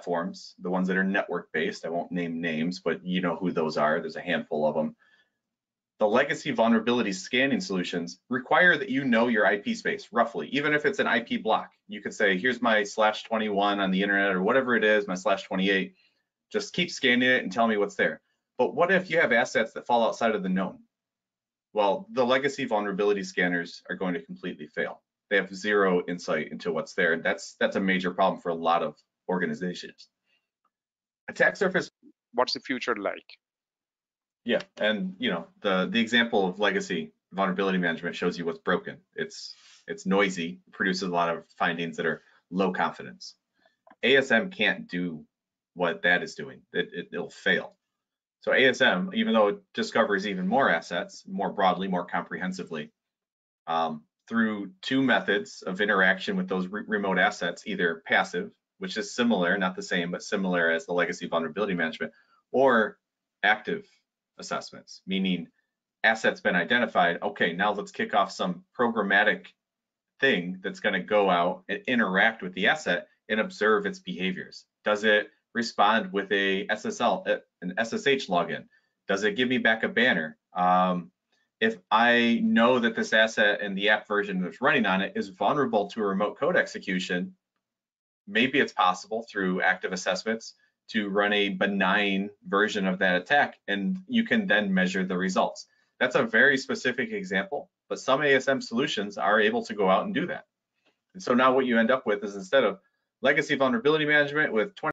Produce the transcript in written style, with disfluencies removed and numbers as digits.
platforms, the ones that are network-based, I won't name names, but you know who those are. There's a handful of them. The legacy vulnerability scanning solutions require that you know your IP space, roughly. Even if it's an IP block, you could say, here's my /21 on the internet or whatever it is, my /28. Just keep scanning it and tell me what's there. But what if you have assets that fall outside of the known? Well, the legacy vulnerability scanners are going to completely fail. They have zero insight into what's there. That's a major problem for a lot of organizations. Attack surface. What's the future like? Yeah, and you know, the example of legacy vulnerability management shows you what's broken. It's noisy, produces a lot of findings that are low confidence. ASM can't do what that is doing. It'll fail. So ASM, even though it discovers even more assets, more broadly, more comprehensively, through two methods of interaction with those remote assets, either passive, which is similar, not the same, but similar as the legacy vulnerability management, or active assessments, meaning assets been identified. Okay, now let's kick off some programmatic thing that's going to go out and interact with the asset and observe its behaviors. Does it respond with a SSL, an SSH login? Does it give me back a banner? If I know that this asset and the app version that's running on it is vulnerable to a remote code execution, maybe it's possible through active assessments to run a benign version of that attack, and you can then measure the results. That's a very specific example, but some ASM solutions are able to go out and do that. And so now what you end up with is, instead of legacy vulnerability management with 20